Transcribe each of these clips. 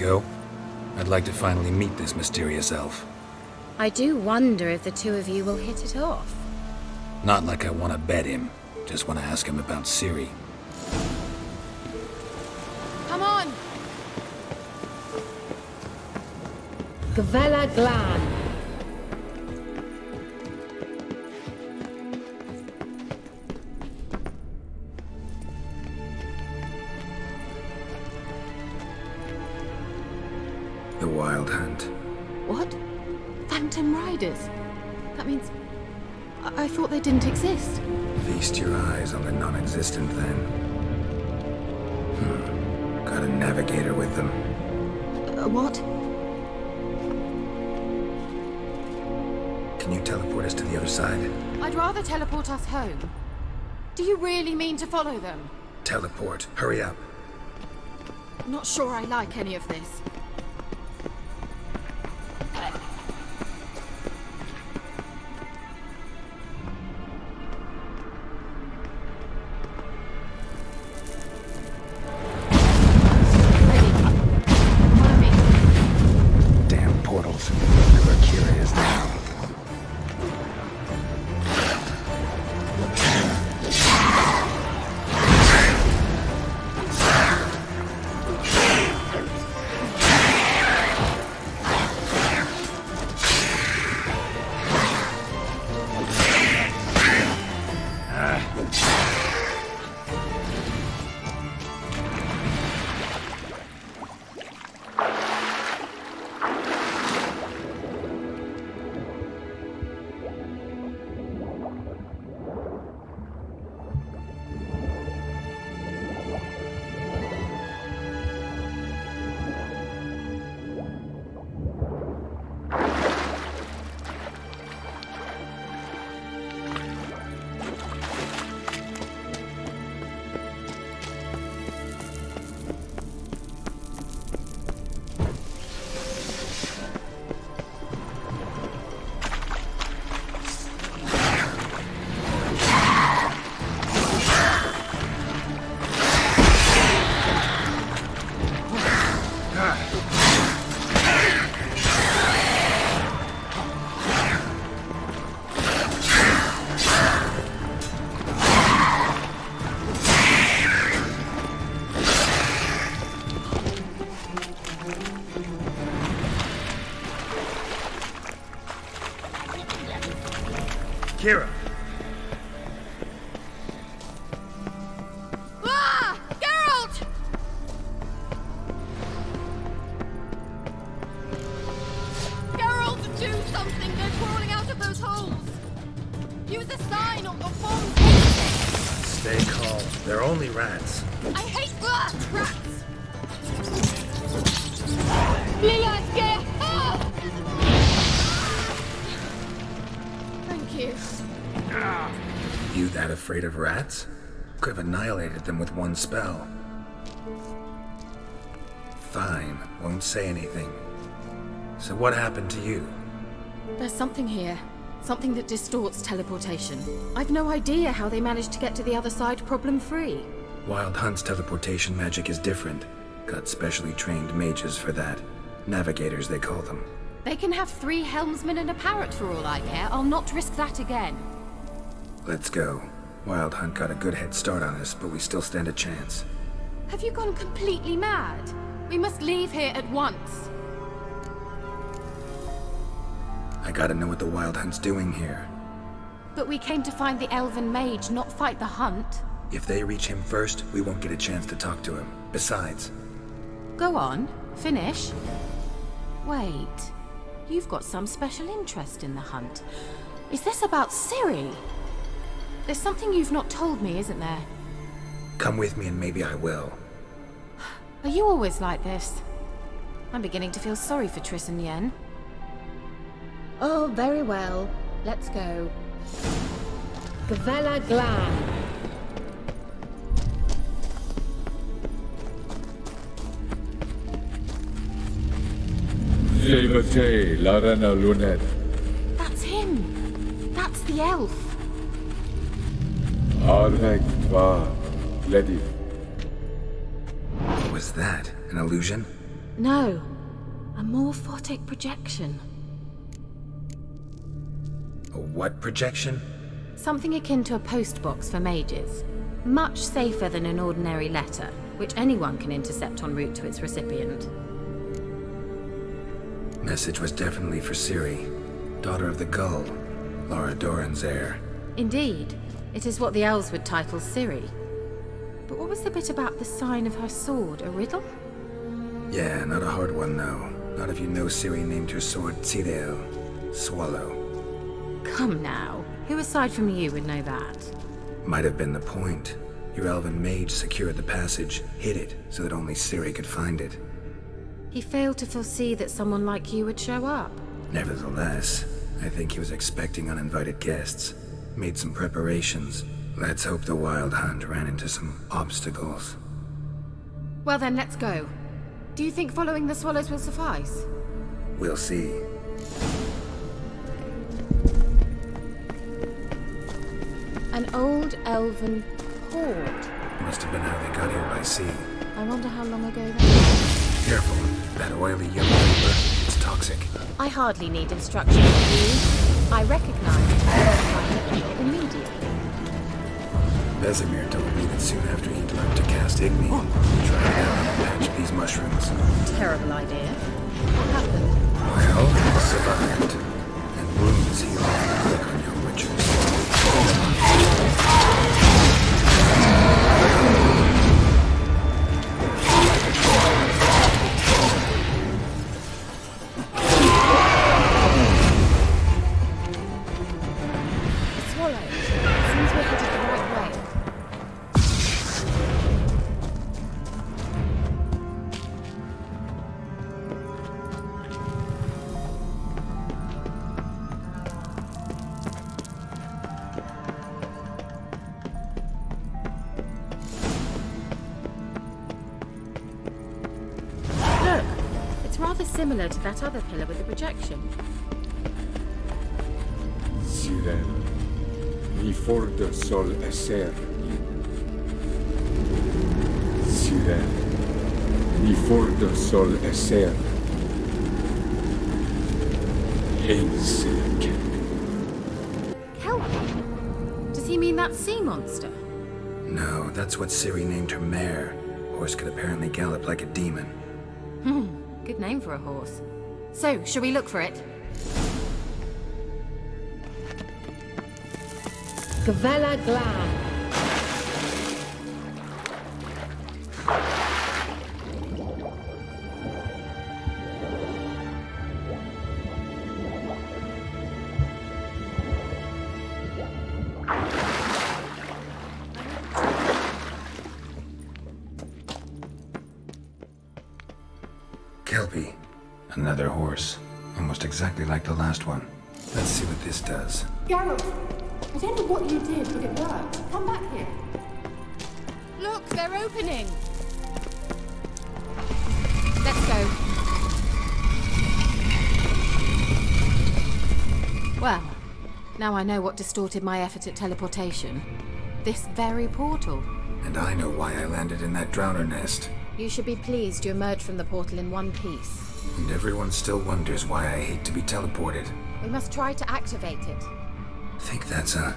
go? I'd like to finally meet this mysterious elf. I do wonder if the two of you will hit it off. Not like I want to bet him. Just want to ask him about Ciri. Come on! Gvella Glan. The Wild Hunt. What? Phantom Riders? That means... I thought they didn't exist. Feast your eyes on the non-existent then. Got a navigator with them. What? Can you teleport us to the other side? I'd rather teleport us home. Do you really mean to follow them? Teleport. Hurry up. Not sure I like any of this. Keira! Ah! Geralt! Geralt, do something! They're crawling out of those holes! Use a sign or form anything! Stay calm. They're only rats. I hate rats! Lila, scare! Ah! Thank you. You that afraid of rats? Could have annihilated them with one spell. Fine, won't say anything. So what happened to you? There's something here. Something that distorts teleportation. I've no idea how they managed to get to the other side problem-free. Wild Hunt's teleportation magic is different. Got specially trained mages for that. Navigators, they call them. They can have 3 helmsmen and a parrot for all I care. I'll not risk that again. Let's go. Wild Hunt got a good head start on us, but we still stand a chance. Have you gone completely mad? We must leave here at once. I gotta know what the Wild Hunt's doing here. But we came to find the elven mage, not fight the hunt. If they reach him first, we won't get a chance to talk to him. Besides... Go on. Finish. Wait. You've got some special interest in the hunt. Is this about Ciri? There's something you've not told me, isn't there? Come with me and maybe I will. Are you always like this? I'm beginning to feel sorry for Triss and Yen. Oh, very well. Let's go. Gvella Glan. That's him! That's the elf! What was that? An illusion? No. A morphotic projection. A what projection? Something akin to a postbox for mages. Much safer than an ordinary letter, which anyone can intercept en route to its recipient. Message was definitely for Ciri, daughter of the Gull, Lara Doran's heir. Indeed. It is what the elves would title Ciri. But what was the bit about the sign of her sword? A riddle? Yeah, not a hard one though. Not if you know Ciri named her sword Tidel, Swallow. Come now. Who aside from you would know that? Might have been the point. Your elven mage secured the passage, hid it, so that only Ciri could find it. He failed to foresee that someone like you would show up. Nevertheless, I think he was expecting uninvited guests. Made some preparations. Let's hope the Wild Hunt ran into some obstacles. Well then, let's go. Do you think following the swallows will suffice? We'll see. An old elven port. Must have been how they got here by sea. I wonder how long ago that was. Careful, that oily yellow vapor, it's toxic. I hardly need instructions from you. I recognize it immediately. Vesemir told me that soon after he'd learned to cast Igni, he tried it out and patched these mushrooms. Terrible idea. What happened? Well, he survived. And wounds heal quick on young witchers. Similar to that other pillar with the projection. Yrden, mi forte sol esser. Yrden, mi forte sol esser. Hensek. Kelpie? Does he mean that sea monster? No, that's what Ciri named her mare. Horse could apparently gallop like a demon. Good name for a horse. So, shall we look for it? Gavella Glan. Kelpie. Another horse. Almost exactly like the last one. Let's see what this does. Geralt, I don't know what you did, but it worked. Come back here. Look, they're opening. Let's go. Well, now I know what distorted my effort at teleportation. This very portal. And I know why I landed in that drowner nest. You should be pleased you emerged from the portal in one piece. And everyone still wonders why I hate to be teleported. We must try to activate it. Think that's a...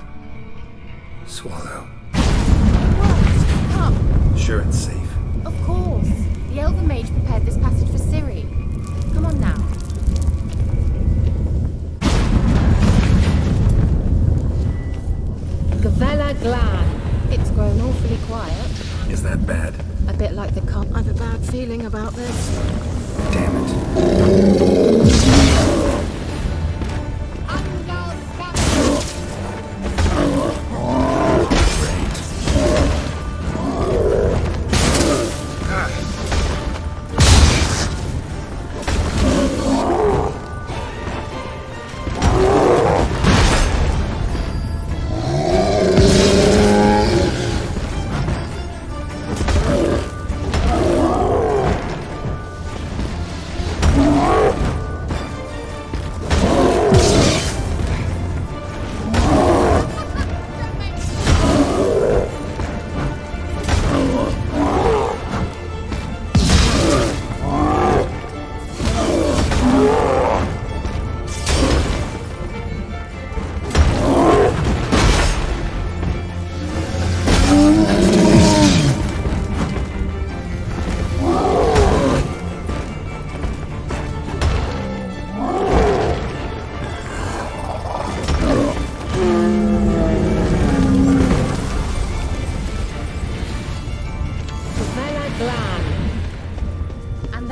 swallow. What? Come. Sure it's safe. Of course. The Elven Mage prepared this passage for Ciri. Come on now. Gavella Glan. It's grown awfully quiet. Is that bad? A bit like the cup. I've a bad feeling about this. Damn it.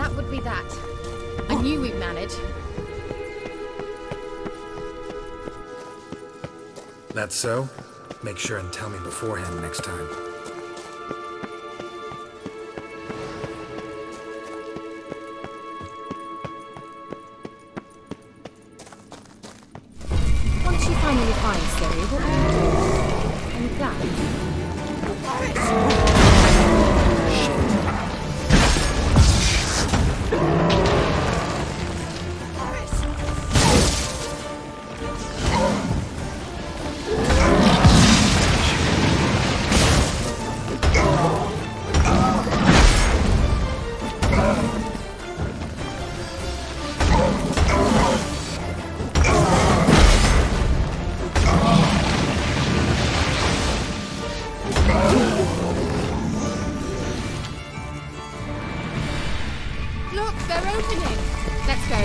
that would be that. I knew we'd manage. That's so? Make sure and tell me beforehand next time. Once you finally find Ciri, what will you do? Any plans? Look, they're opening! Let's go.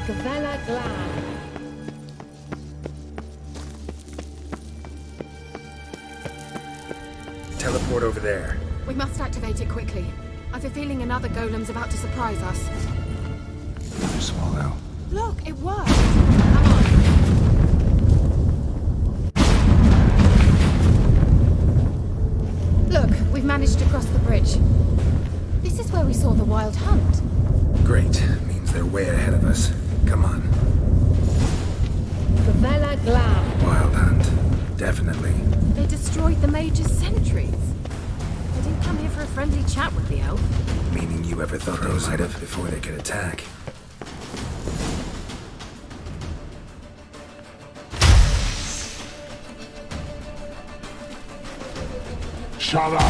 Gavella Glad. Teleport over there. We must activate it quickly. I've a feeling another golem's about to surprise us. Another swallow. Look, it worked! Come on. Look, we've managed to cross the bridge. This is where we saw the wild hunt. Great. Means they're way ahead of us. Come on. Gavella Glad. Wild hunt. Definitely. They destroyed the Mage's sentries. They didn't come here for a friendly chat with the elf. Meaning you ever thought they might have before they could attack? Shut up!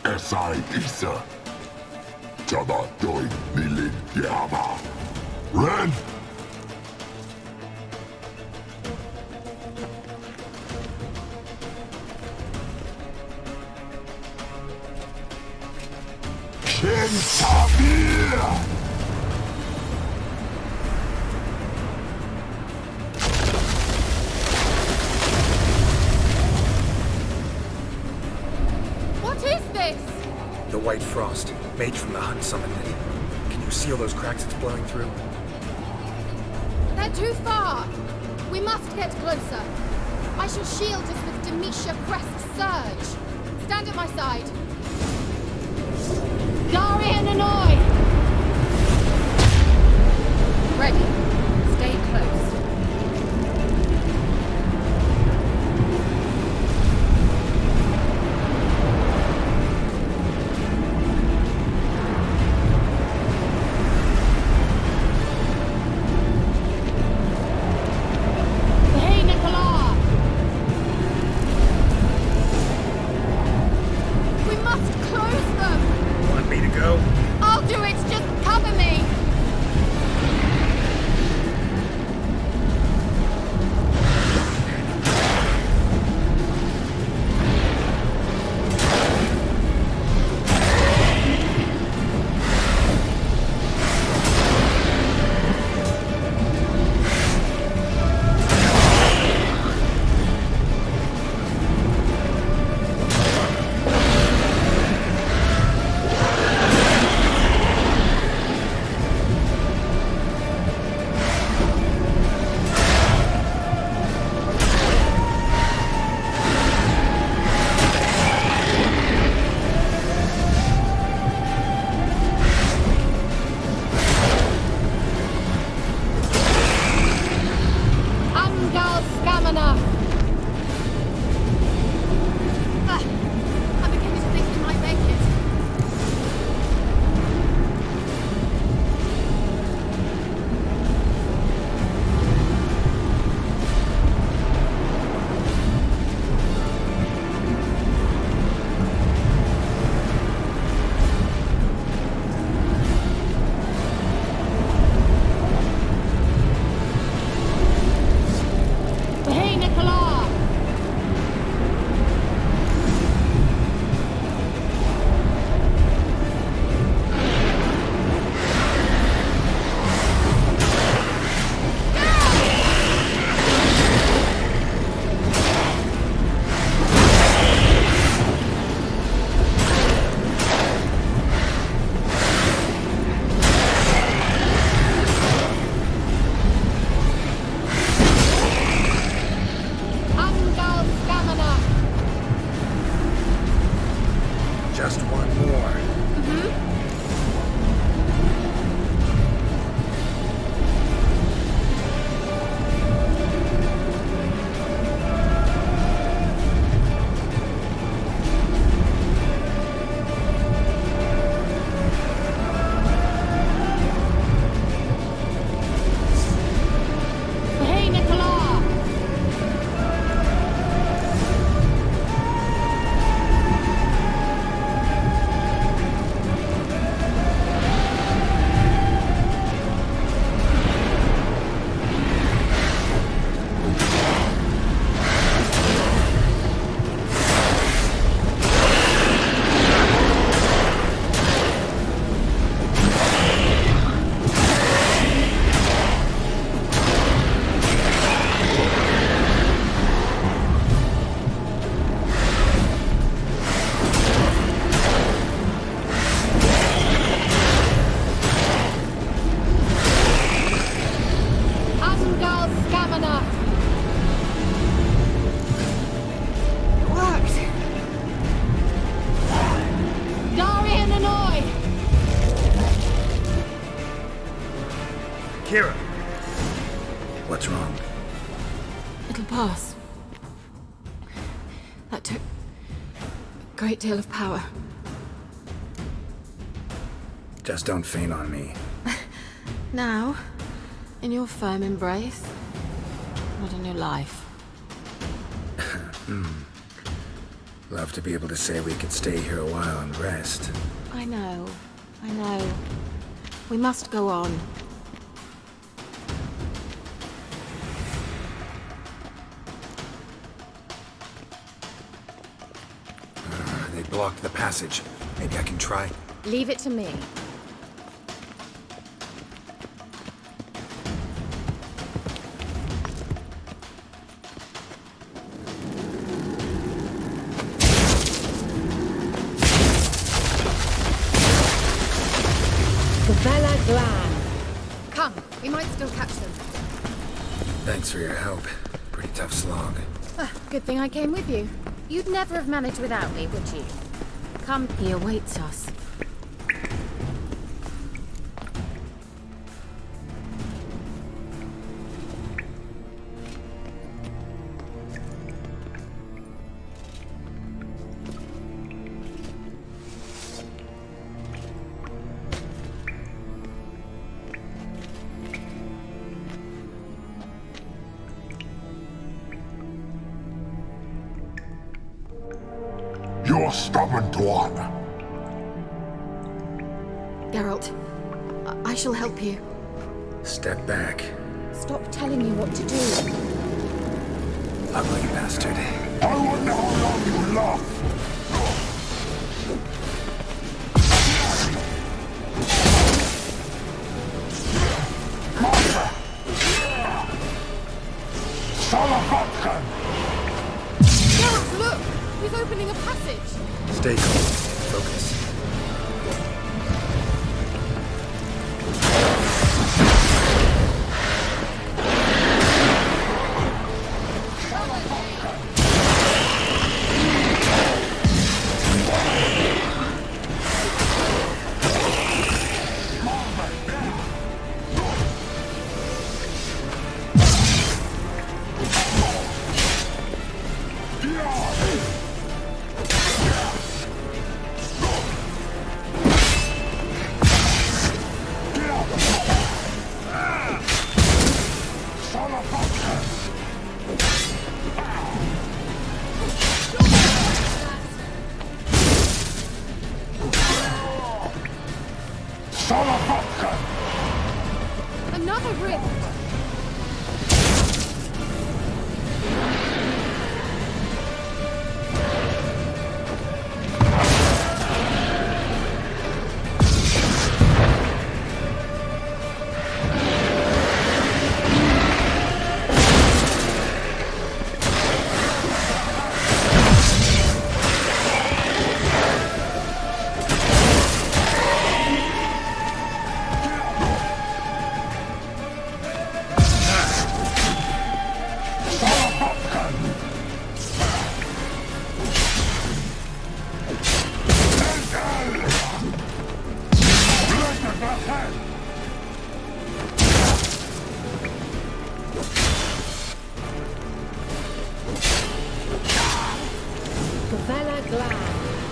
Esai Isa. Jaba Doi Nilin Yama. Ren! Ken Sabir! What is this? The White Frost. Mage from the hunt summoned it. Can you see all those cracks it's blowing through? They're too far. We must get closer. I shall shield us with Demetia Crest Surge. Stand at my side. Darian Annoy! Ready. Stay close. Hey, Nicola! We must close them! Want me to go? I'll do it! Just cover me! Angal Scamina! I'm beginning to think we might make it. Hey, Nicola! It'll pass. That took a great deal of power. Just don't faint on me. Now, in your firm embrace, not in your life. Love to be able to say we could stay here a while and rest. I know. We must go on. They blocked the passage. Maybe I can try. Leave it to me. Come, we might still catch them. Thanks for your help. Pretty tough slog. Good thing I came with you. You'd never have managed without me, would you? Come. He awaits us. You're stubborn one. Geralt, I shall help you. Step back. Stop telling me what to do. Ugly bastard. I wonder how long you last. Salafatkan! Geralt, look! He's opening a passage! Stay cool. Focus. Another rift!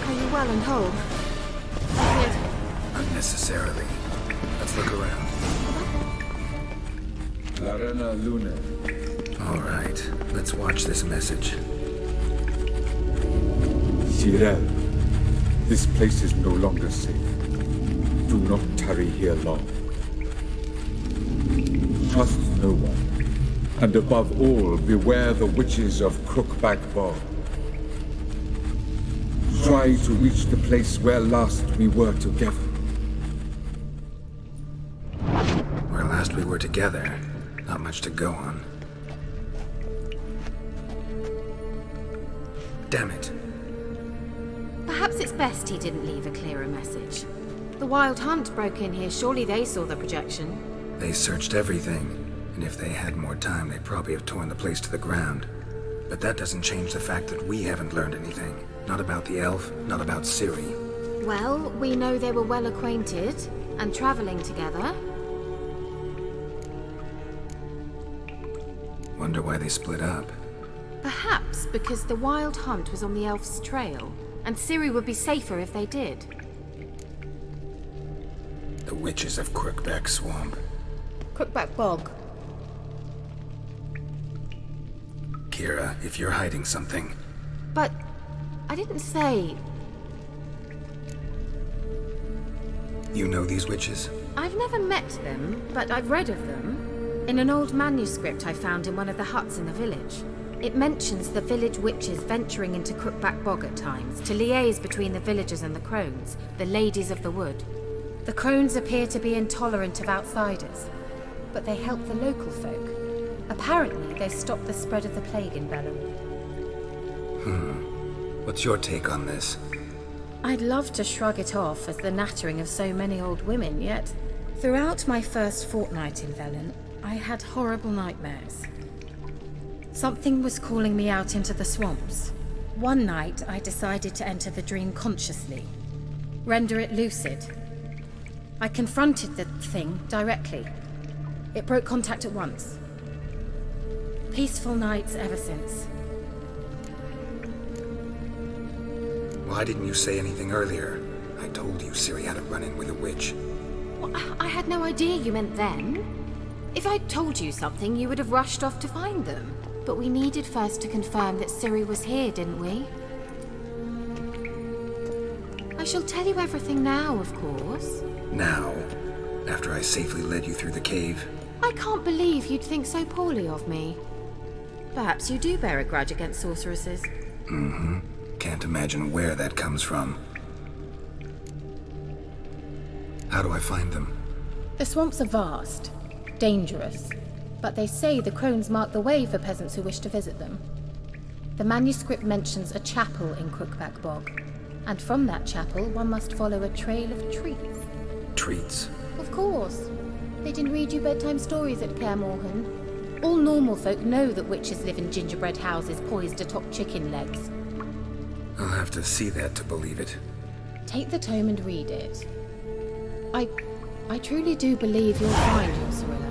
Are you well and whole? Not necessarily. Let's look around. Larena Luna. All right. Let's watch this message. Cyril, this place is no longer safe. Do not tarry here long. Trust no one. And above all, beware the witches of Crookback Bog. Try to reach the place where last we were together. Where last we were together. Not much to go on. Damn it. Perhaps it's best he didn't leave a clearer message. The Wild Hunt broke in here. Surely they saw the projection. They searched everything, and if they had more time, they'd probably have torn the place to the ground. But that doesn't change the fact that we haven't learned anything. Not about the elf, not about Ciri. Well, we know they were well acquainted and traveling together. Wonder why they split up. Perhaps because the Wild Hunt was on the elf's trail, and Ciri would be safer if they did. The witches of Crookback Swamp. Crookback Bog. Keira, if you're hiding something... But I didn't say... You know these witches? I've never met them, but I've read of them. In an old manuscript I found in one of the huts in the village. It mentions the village witches venturing into Crookback Bog at times to liaise between the villagers and the crones, the ladies of the wood. The crones appear to be intolerant of outsiders, but they help the local folk. Apparently, they stopped the spread of the plague in Velen. What's your take on this? I'd love to shrug it off as the nattering of so many old women, yet throughout my first fortnight in Velen, I had horrible nightmares. Something was calling me out into the swamps. One night, I decided to enter the dream consciously, render it lucid. I confronted the thing directly. It broke contact at once. Peaceful nights ever since. Why didn't you say anything earlier? I told you Ciri had a run-in with a witch. Well, I had no idea you meant then. If I'd told you something, you would have rushed off to find them. But we needed first to confirm that Ciri was here, didn't we? I shall tell you everything now, of course. Now? After I safely led you through the cave? I can't believe you'd think so poorly of me. Perhaps you do bear a grudge against sorceresses. Can't imagine where that comes from. How do I find them? The swamps are vast, dangerous, but they say the crones mark the way for peasants who wish to visit them. The manuscript mentions a chapel in Crookback Bog, and from that chapel one must follow a trail of treats. Treats? Of course. They didn't read you bedtime stories at Kaer Morhen. All normal folk know that witches live in gingerbread houses poised atop chicken legs. I'll have to see that to believe it. Take the tome and read it. I truly do believe you'll find your Cirilla.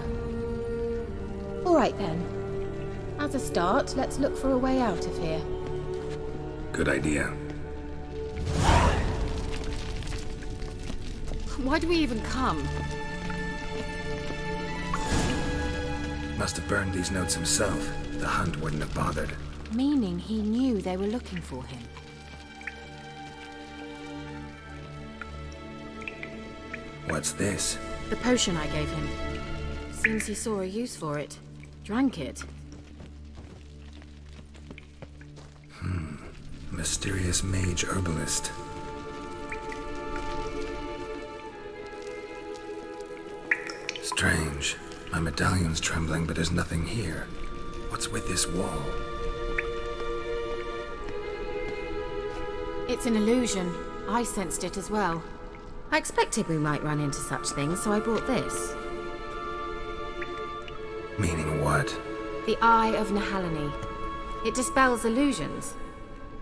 All right then. As a start, let's look for a way out of here. Good idea. Why do we even come? Must have burned these notes himself. The hunt wouldn't have bothered. Meaning he knew they were looking for him. What's this? The potion I gave him. Seems he saw a use for it. Drank it. Mysterious mage herbalist. Strange. My medallion's trembling, but there's nothing here. What's with this wall? It's an illusion. I sensed it as well. I expected we might run into such things, so I brought this. Meaning what? The Eye of Nahalani. It dispels illusions.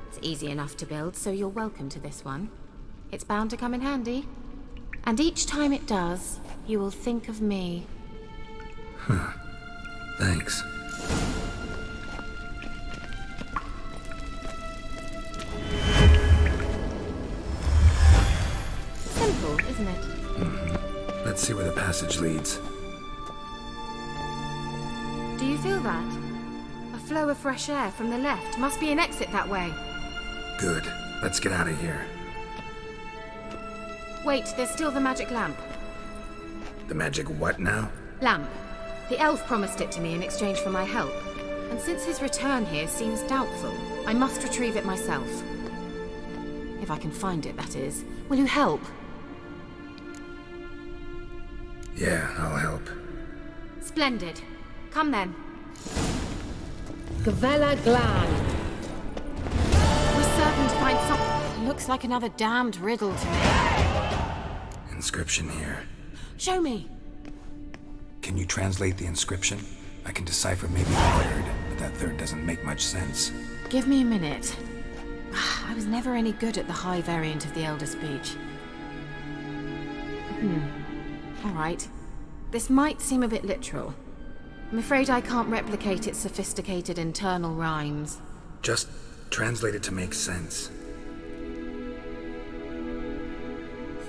It's easy enough to build, so you're welcome to this one. It's bound to come in handy. And each time it does, you will think of me. Thanks. Simple, isn't it? Let's see where the passage leads. Do you feel that? A flow of fresh air from the left. Must be an exit that way. Good. Let's get out of here. Wait, there's still the magic lamp. The magic what now? Lamp. The elf promised it to me in exchange for my help. And since his return here seems doubtful, I must retrieve it myself. If I can find it, that is. Will you help? Yeah, I'll help. Splendid. Come then. Gavella Glan. We're certain to find something. Looks like another damned riddle to me. Inscription here. Show me. Can you translate the inscription? I can decipher maybe a third, but that third doesn't make much sense. Give me a minute. I was never any good at the high variant of the Elder Speech. All right. This might seem a bit literal. I'm afraid I can't replicate its sophisticated internal rhymes. Just translate it to make sense.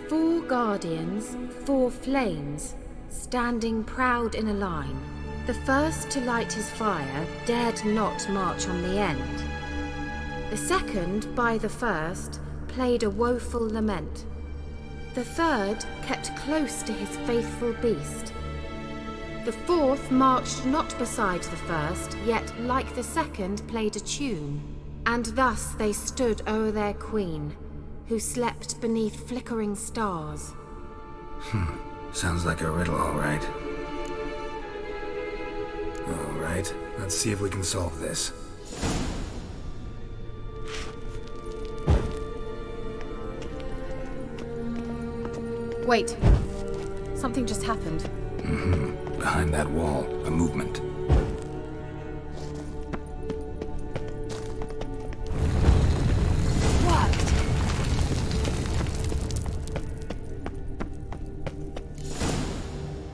4 guardians, 4 flames, standing proud in a line. The first to light his fire dared not march on the end. The second, by the first, played a woeful lament. The third kept close to his faithful beast. The fourth marched not beside the first, yet like the second played a tune. And thus they stood o'er their queen, who slept beneath flickering stars. Sounds like a riddle, all right. All right, let's see if we can solve this. Wait. Something just happened. Behind that wall, a movement. Worked!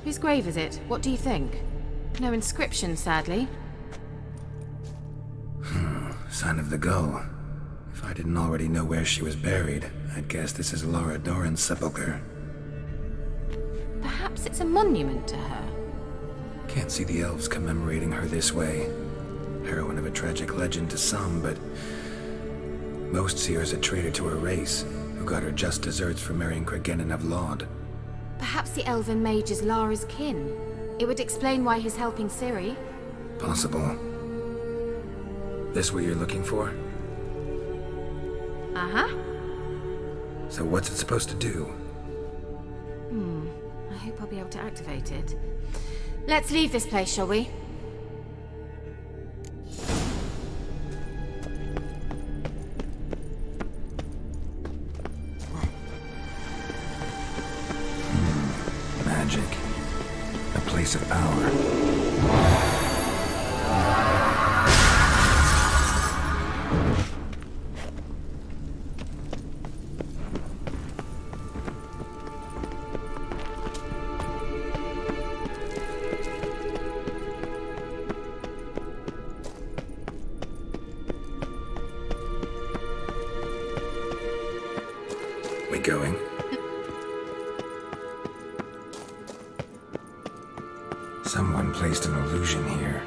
Whose grave is it? What do you think? No inscription, sadly. Sign of the gull. If I didn't already know where she was buried, I'd guess this is Laura Doran's sepulcher. Perhaps it's a monument to her. Can't see the elves commemorating her this way. Heroine of a tragic legend to some, but most see her as a traitor to her race, who got her just deserts for marrying Cregennan of Laud. Perhaps the elven mage is Lara's kin. It would explain why he's helping Ciri. Possible. This what you're looking for? Uh-huh. So what's it supposed to do? I hope I'll be able to activate it. Let's leave this place, shall we? Magic. A place of power. We going? Someone placed an illusion here.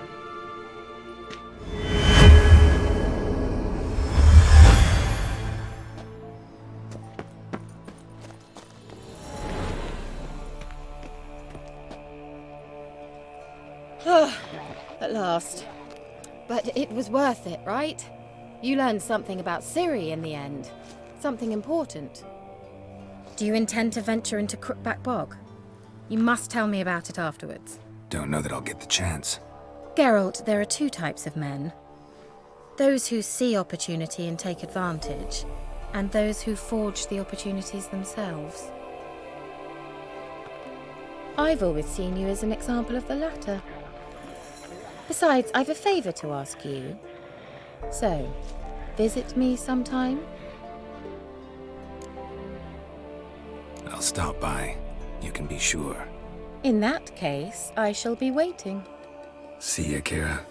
At last. But it was worth it, right? You learned something about Ciri in the end. Something important. Do you intend to venture into Crookback Bog? You must tell me about it afterwards. Don't know that I'll get the chance. Geralt, there are 2 types of men. Those who see opportunity and take advantage, and those who forge the opportunities themselves. I've always seen you as an example of the latter. Besides, I've a favor to ask you. So, visit me sometime? I'll stop by. You can be sure. In that case, I shall be waiting. See ya, Keira.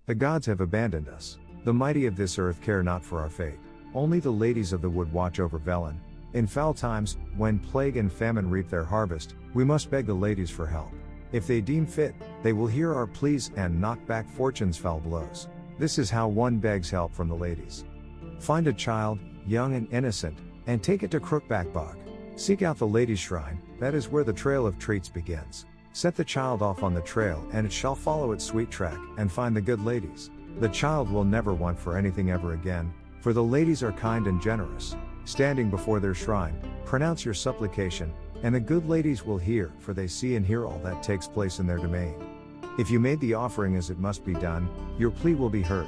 The gods have abandoned us. The mighty of this earth care not for our fate. Only the ladies of the wood watch over Velen. In foul times, when plague and famine reap their harvest, we must beg the ladies for help. If they deem fit, they will hear our pleas and knock back fortune's foul blows. This is how one begs help from the ladies. Find a child, young and innocent, and take it to Crookback Bog. Seek out the ladies' shrine, that is where the trail of treats begins. Set the child off on the trail and it shall follow its sweet track and find the good ladies. The child will never want for anything ever again, for the ladies are kind and generous. Standing before their shrine, pronounce your supplication, and the good ladies will hear, for they see and hear all that takes place in their domain. If you made the offering as it must be done, your plea will be heard.